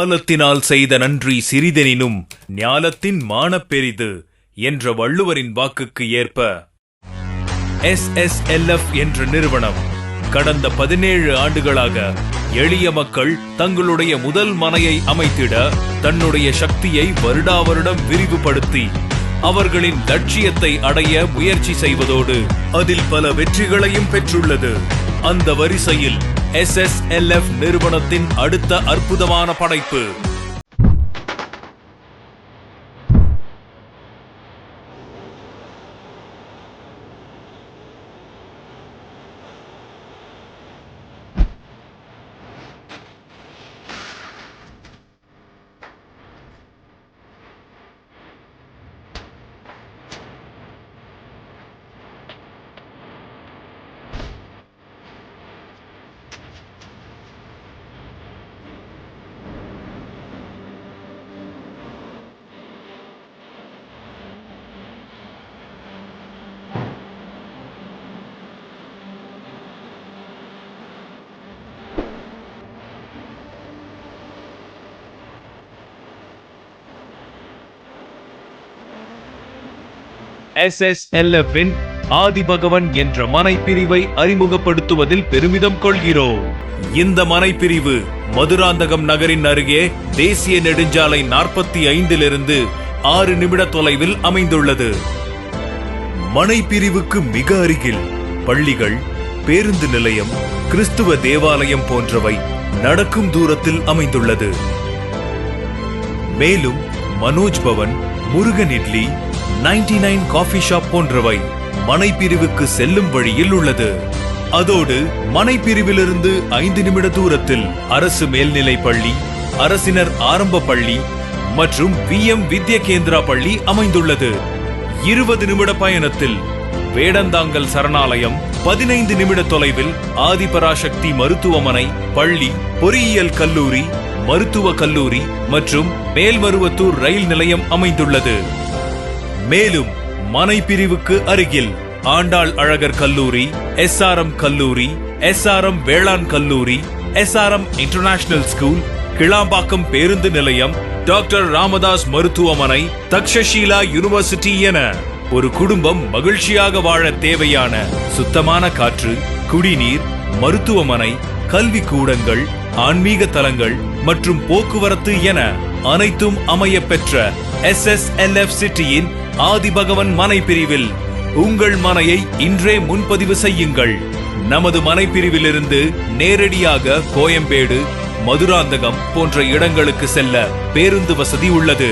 காலத்தினால் செய்த நன்றி சிறிதெனினும் ஞாலத்தின் மானப் பெரிது என்ற வள்ளுவரின் வாக்குக்கு ஏற்ப SSLF என்ற நிறுவனம் கடந்த 17 ஆண்டுகளாக எளிய மக்கள் தங்களுடைய முதல் மனையை அமைத்திட தன்னுடைய சக்தியை வருடாவருடம் விரிவுபடுத்தி அவர்களின் லட்சியத்தை அடைய முயற்சி செய்வதோடு அதில் பல வெற்றிகளையும் பெற்றுள்ளது. அந்த வரிசையில் SSLF நிறுவனத்தின் அடுத்த அற்புதமான படைப்பு SSLF-இன் ஆதிபகவன் என்ற மனைப்பிரிவை அறிமுகப்படுத்துவதில் பெருமிதம் கொள்கிறோம். இந்த மனைப்பிரிவு மதுராந்தகம் நகரின் அருகே தேசிய நெடுஞ்சாலை 45 6 நிமிட தொலைவில் அமைந்துள்ளது. மனைப்பிரிவுக்கு மிக அருகில் பள்ளிகள், பேருந்து நிலையம், கிறிஸ்துவ தேவாலயம் போன்றவை நடக்கும் தூரத்தில் அமைந்துள்ளது. மேலும் மனோஜ் பவன், முருகன் இட்லி, 99 காஃபி ஷாப் போன்றவை மனைப்பிரிவுக்கு செல்லும் வழியில் உள்ளது. அதோடு மனைப்பிரிவிலிருந்து 5 நிமிட தூரத்தில் அரசு மேல்நிலை பள்ளி, அரசினர் ஆரம்ப பள்ளி மற்றும் VM வித்யா கேந்திரா பள்ளி அமைந்துள்ளது. 20 நிமிட பயணத்தில் வேடந்தாங்கல் சரணாலயம், 15 நிமிட தொலைவில் ஆதிபராசக்தி மருத்துவமனை, பள்ளி, பொறியியல் கல்லூரி, மருத்துவ கல்லூரி மற்றும் மேல்மருவத்தூர் ரயில் நிலையம் அமைந்துள்ளது. மேலும் மனைப்பிரிவுக்கு அருகில் ஆண்டாள் அழகர் கல்லூரி, SRM கல்லூரி, SRM வேளாண் கல்லூரி, SRM இன்டர்நேஷனல் ஸ்கூல், கிளாம்பாக்கம் பேருந்து நிலையம், டாக்டர் ராமதாஸ் மருத்துவமனை, தக்ஷஷீலா யூனிவர்சிட்டி என ஒரு குடும்பம் மகிழ்ச்சியாக வாழ தேவையான சுத்தமான காற்று, குடிநீர், மருத்துவமனை, கல்வி கூடங்கள், ஆன்மீக தலங்கள் மற்றும் போக்குவரத்து என அனைத்தும் அமைய பெற்ற SSLF சிட்டியின் ஆதிபகவன் மனைப்பிரிவில் உங்கள் மனையை இன்றே முன்பதிவு செய்யுங்கள். நமது மனைப்பிரிவிலிருந்து நேரடியாக கோயம்பேடு, மதுராந்தகம் போன்ற இடங்களுக்கு செல்ல பேருந்து வசதி உள்ளது.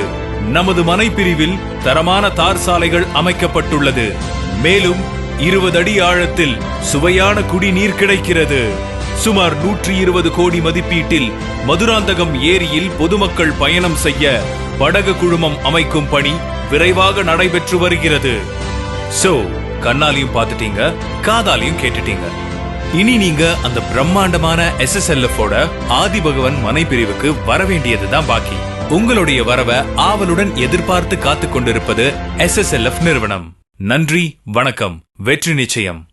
நமது மனைப்பிரிவில் தரமான தார் சாலைகள் அமைக்கப்பட்டுள்ளது. மேலும் 20 அடி ஆழத்தில் சுவையான குடிநீர் கிடைக்கிறது. சுமார் 120 கோடி மதிப்பீட்டில் மதுராந்தகம் ஏரியில் பொதுமக்கள் பயணம் செய்ய படகு குழுமம் அமைக்கும் பணி விரைவாக நடைபெற்று வருகிறது. சோ, கண்ணாலையும் பார்த்துட்டீங்க, காதாலையும் கேட்டுட்டீங்க. இனி நீங்க அந்த பிரம்மாண்டமான SSLF-ஓட ஆதிபகவன் மனைப்பிரிவுக்கு வர வேண்டியதுதான் பாக்கி. உங்களுடைய வரவை ஆவலுடன் எதிர்பார்த்து காத்துக் கொண்டிருப்பது SSLF நிறுவனம். நன்றி, வணக்கம், வெற்றி நிச்சயம்.